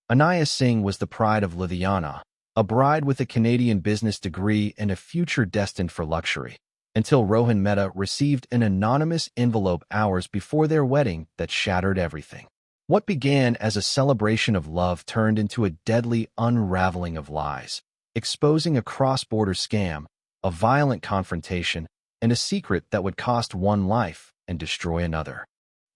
Anaya Singh was the pride of Ludhiana, a bride with a Canadian business degree and a future destined for luxury, until Rohan Mehta received an anonymous envelope hours before their wedding that shattered everything. What began as a celebration of love turned into a deadly unraveling of lies, exposing a cross-border scam, a violent confrontation, and a secret that would cost one life and destroy another.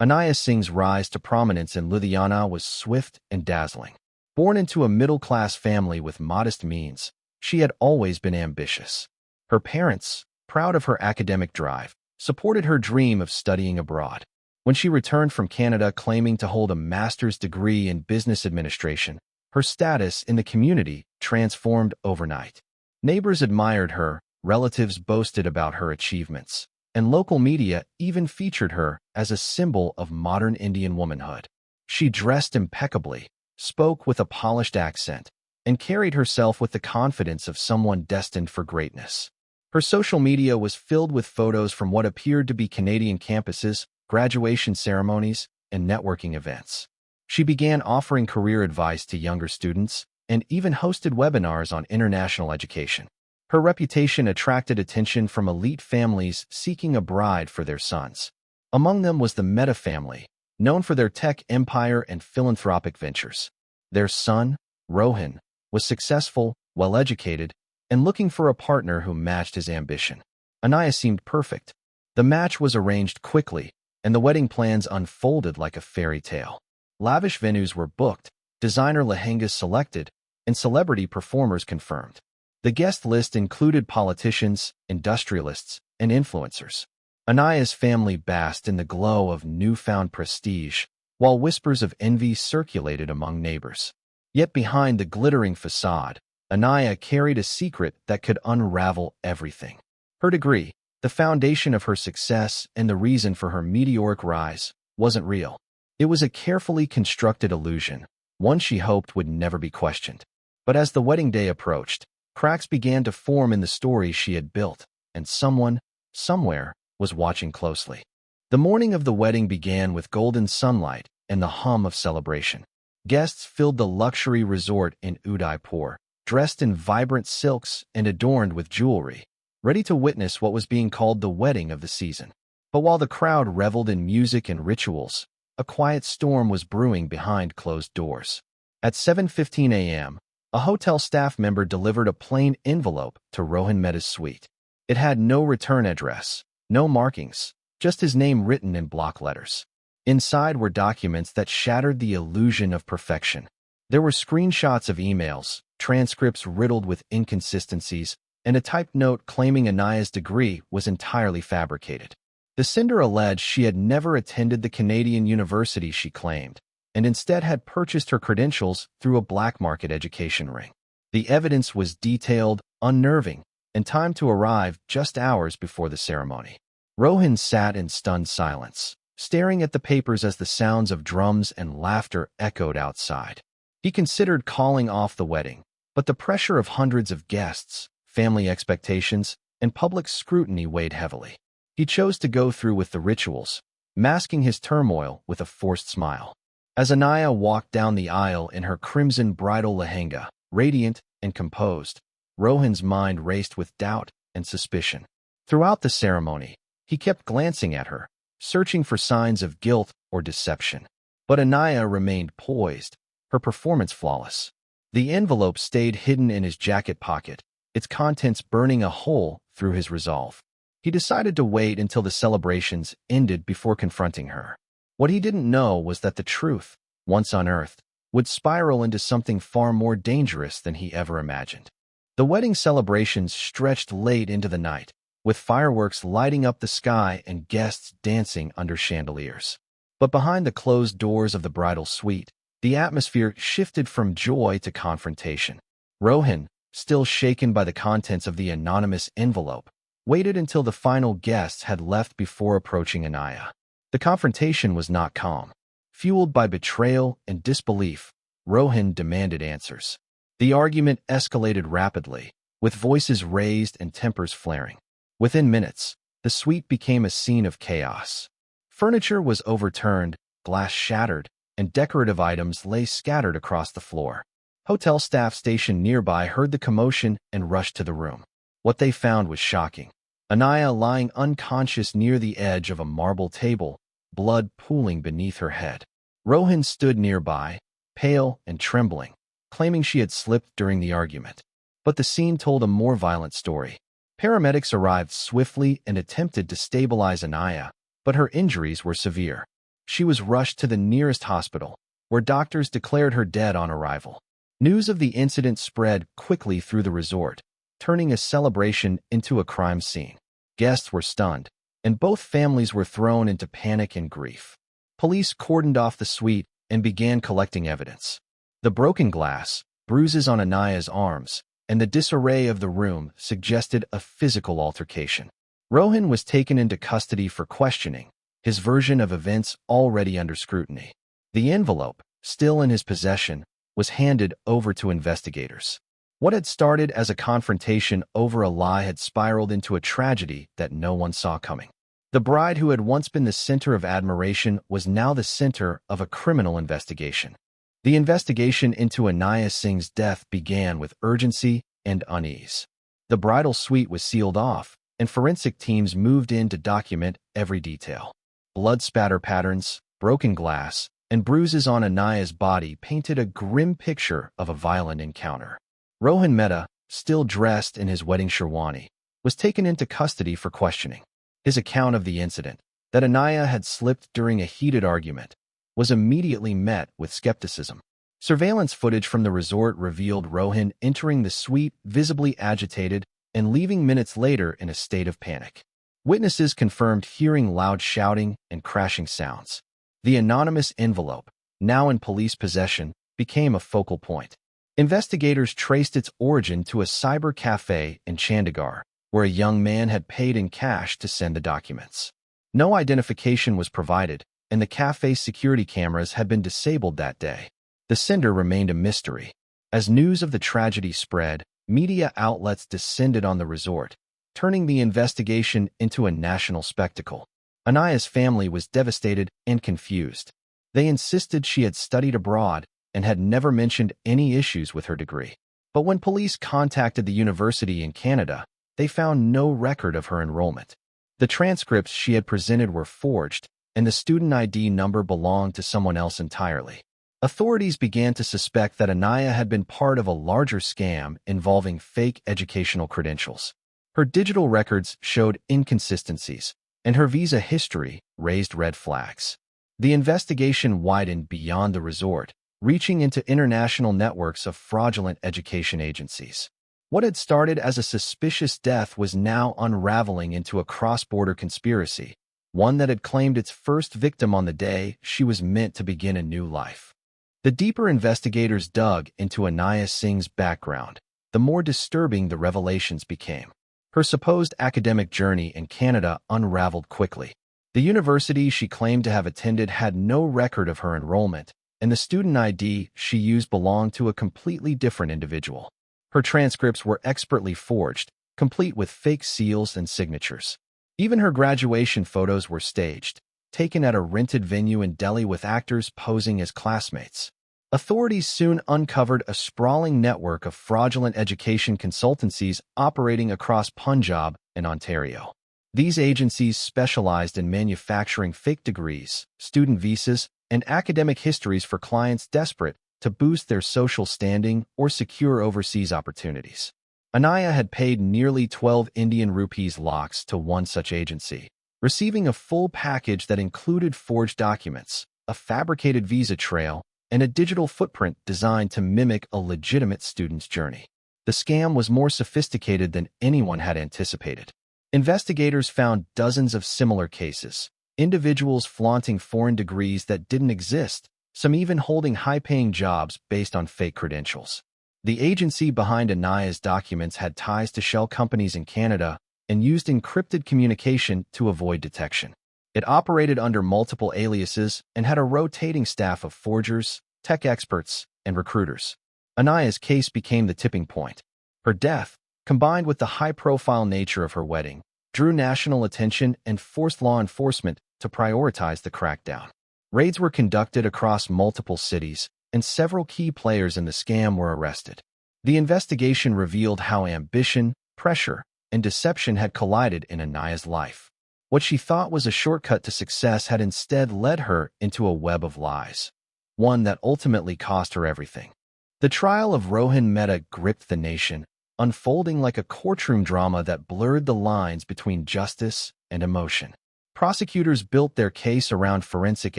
Anaya Singh's rise to prominence in Ludhiana was swift and dazzling. Born into a middle-class family with modest means, she had always been ambitious. Her parents, proud of her academic drive, supported her dream of studying abroad. When she returned from Canada claiming to hold a master's degree in business administration, her status in the community transformed overnight. Neighbors admired her, relatives boasted about her achievements, and local media even featured her as a symbol of modern Indian womanhood. She dressed impeccably, spoke with a polished accent, and carried herself with the confidence of someone destined for greatness. Her social media was filled with photos from what appeared to be Canadian campuses, graduation ceremonies, and networking events. She began offering career advice to younger students and even hosted webinars on international education. Her reputation attracted attention from elite families seeking a bride for their sons. Among them was the Mehta family, known for their tech empire and philanthropic ventures. Their son, Rohan, was successful, well-educated, and looking for a partner who matched his ambition. Anaya seemed perfect. The match was arranged quickly, and the wedding plans unfolded like a fairy tale. Lavish venues were booked, designer lehengas selected, and celebrity performers confirmed. The guest list included politicians, industrialists, and influencers. Anaya's family basked in the glow of newfound prestige, while whispers of envy circulated among neighbors. Yet behind the glittering facade, Anaya carried a secret that could unravel everything. Her degree, the foundation of her success and the reason for her meteoric rise, wasn't real. It was a carefully constructed illusion, one she hoped would never be questioned. But as the wedding day approached, cracks began to form in the story she had built, and someone, somewhere, was watching closely. The morning of the wedding began with golden sunlight and the hum of celebration. Guests filled the luxury resort in Udaipur, dressed in vibrant silks and adorned with jewelry, ready to witness what was being called the wedding of the season. But while the crowd reveled in music and rituals, a quiet storm was brewing behind closed doors. At 7:15 a.m., a hotel staff member delivered a plain envelope to Rohan Mehta's suite. It had no return address, no markings, just his name written in block letters. Inside were documents that shattered the illusion of perfection. There were screenshots of emails, transcripts riddled with inconsistencies, and a typed note claiming Anaya's degree was entirely fabricated. The sender alleged she had never attended the Canadian university she claimed, and instead had purchased her credentials through a black market education ring. The evidence was detailed, unnerving, and timed to arrive just hours before the ceremony. Rohan sat in stunned silence, staring at the papers as the sounds of drums and laughter echoed outside. He considered calling off the wedding, but the pressure of hundreds of guests, family expectations, and public scrutiny weighed heavily. He chose to go through with the rituals, masking his turmoil with a forced smile. As Anaya walked down the aisle in her crimson bridal lehenga, radiant and composed, Rohan's mind raced with doubt and suspicion. Throughout the ceremony, he kept glancing at her, searching for signs of guilt or deception. But Anaya remained poised, her performance flawless. The envelope stayed hidden in his jacket pocket, its contents burning a hole through his resolve. He decided to wait until the celebrations ended before confronting her. What he didn't know was that the truth, once unearthed, would spiral into something far more dangerous than he ever imagined. The wedding celebrations stretched late into the night, with fireworks lighting up the sky and guests dancing under chandeliers. But behind the closed doors of the bridal suite, the atmosphere shifted from joy to confrontation. Rohan, still shaken by the contents of the anonymous envelope, waited until the final guests had left before approaching Anaya. The confrontation was not calm. Fueled by betrayal and disbelief, Rohan demanded answers. The argument escalated rapidly, with voices raised and tempers flaring. Within minutes, the suite became a scene of chaos. Furniture was overturned, glass shattered, and decorative items lay scattered across the floor. Hotel staff stationed nearby heard the commotion and rushed to the room. What they found was shocking. Anaya lying unconscious near the edge of a marble table, blood pooling beneath her head. Rohan stood nearby, pale and trembling, claiming she had slipped during the argument. But the scene told a more violent story. Paramedics arrived swiftly and attempted to stabilize Anaya, but her injuries were severe. She was rushed to the nearest hospital, where doctors declared her dead on arrival. News of the incident spread quickly through the resort, turning a celebration into a crime scene. Guests were stunned, and both families were thrown into panic and grief. Police cordoned off the suite and began collecting evidence. The broken glass, bruises on Anaya's arms, and the disarray of the room suggested a physical altercation. Rohan was taken into custody for questioning, his version of events already under scrutiny. The envelope, still in his possession, was handed over to investigators. What had started as a confrontation over a lie had spiraled into a tragedy that no one saw coming. The bride who had once been the center of admiration was now the center of a criminal investigation. The investigation into Anaya Singh's death began with urgency and unease. The bridal suite was sealed off, and forensic teams moved in to document every detail. Blood spatter patterns, broken glass, and bruises on Anaya's body painted a grim picture of a violent encounter. Rohan Mehta, still dressed in his wedding sherwani, was taken into custody for questioning. His account of the incident, that Anaya had slipped during a heated argument, was immediately met with skepticism. Surveillance footage from the resort revealed Rohan entering the suite visibly agitated and leaving minutes later in a state of panic. Witnesses confirmed hearing loud shouting and crashing sounds. The anonymous envelope, now in police possession, became a focal point. Investigators traced its origin to a cyber cafe in Chandigarh, where a young man had paid in cash to send the documents. No identification was provided, and the cafe's security cameras had been disabled that day. The sender remained a mystery. As news of the tragedy spread, media outlets descended on the resort, turning the investigation into a national spectacle. Anaya's family was devastated and confused. They insisted she had studied abroad and had never mentioned any issues with her degree. But when police contacted the university in Canada, they found no record of her enrollment. The transcripts she had presented were forged, and the student ID number belonged to someone else entirely. Authorities began to suspect that Anaya had been part of a larger scam involving fake educational credentials. Her digital records showed inconsistencies, and her visa history raised red flags. The investigation widened beyond the resort, reaching into international networks of fraudulent education agencies. What had started as a suspicious death was now unraveling into a cross-border conspiracy, one that had claimed its first victim on the day she was meant to begin a new life. The deeper investigators dug into Anaya Singh's background, the more disturbing the revelations became. Her supposed academic journey in Canada unraveled quickly. The university she claimed to have attended had no record of her enrollment, and the student ID she used belonged to a completely different individual. Her transcripts were expertly forged, complete with fake seals and signatures. Even her graduation photos were staged, taken at a rented venue in Delhi with actors posing as classmates. Authorities soon uncovered a sprawling network of fraudulent education consultancies operating across Punjab and Ontario. These agencies specialized in manufacturing fake degrees, student visas, and academic histories for clients desperate to boost their social standing or secure overseas opportunities. Anaya had paid nearly 12 Indian rupees lakhs to one such agency, receiving a full package that included forged documents, a fabricated visa trail, and a digital footprint designed to mimic a legitimate student's journey. The scam was more sophisticated than anyone had anticipated. Investigators found dozens of similar cases, individuals flaunting foreign degrees that didn't exist, some even holding high-paying jobs based on fake credentials. The agency behind Anaya's documents had ties to shell companies in Canada and used encrypted communication to avoid detection. It operated under multiple aliases and had a rotating staff of forgers, tech experts, and recruiters. Anaya's case became the tipping point. Her death, combined with the high-profile nature of her wedding, drew national attention and forced law enforcement to prioritize the crackdown. Raids were conducted across multiple cities, and several key players in the scam were arrested. The investigation revealed how ambition, pressure, and deception had collided in Anaya's life. What she thought was a shortcut to success had instead led her into a web of lies, one that ultimately cost her everything. The trial of Rohan Mehta gripped the nation, unfolding like a courtroom drama that blurred the lines between justice and emotion. Prosecutors built their case around forensic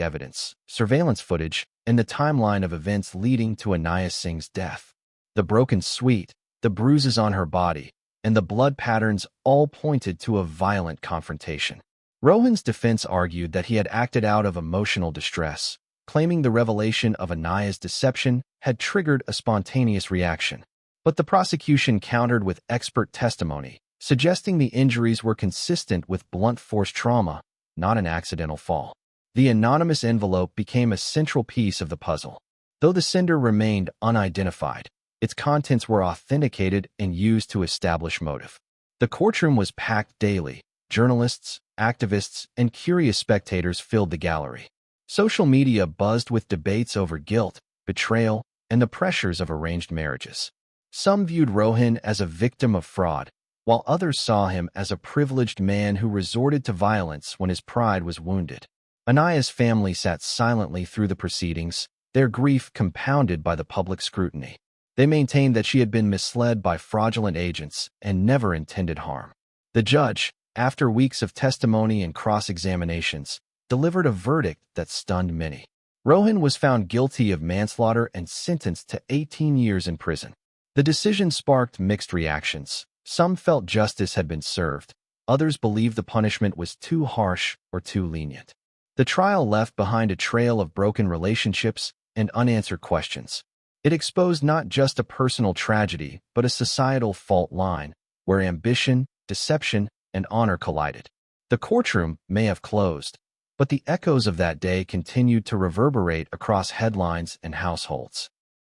evidence, surveillance footage, and the timeline of events leading to Anaya Singh's death. The broken suite, the bruises on her body, and the blood patterns all pointed to a violent confrontation. Rohan's defense argued that he had acted out of emotional distress, claiming the revelation of Anaya's deception had triggered a spontaneous reaction. But the prosecution countered with expert testimony, suggesting the injuries were consistent with blunt force trauma, not an accidental fall. The anonymous envelope became a central piece of the puzzle. Though the sender remained unidentified, its contents were authenticated and used to establish motive. The courtroom was packed daily. Journalists, activists, and curious spectators filled the gallery. Social media buzzed with debates over guilt, betrayal, and the pressures of arranged marriages. Some viewed Rohan as a victim of fraud, while others saw him as a privileged man who resorted to violence when his pride was wounded. Anaya's family sat silently through the proceedings, their grief compounded by the public scrutiny. They maintained that she had been misled by fraudulent agents and never intended harm. The judge, after weeks of testimony and cross-examinations, delivered a verdict that stunned many. Rohan was found guilty of manslaughter and sentenced to 18 years in prison. The decision sparked mixed reactions. Some felt justice had been served. Others believed the punishment was too harsh or too lenient. The trial left behind a trail of broken relationships and unanswered questions. It exposed not just a personal tragedy, but a societal fault line, where ambition, deception, and honor collided. The courtroom may have closed, but the echoes of that day continued to reverberate across headlines and households.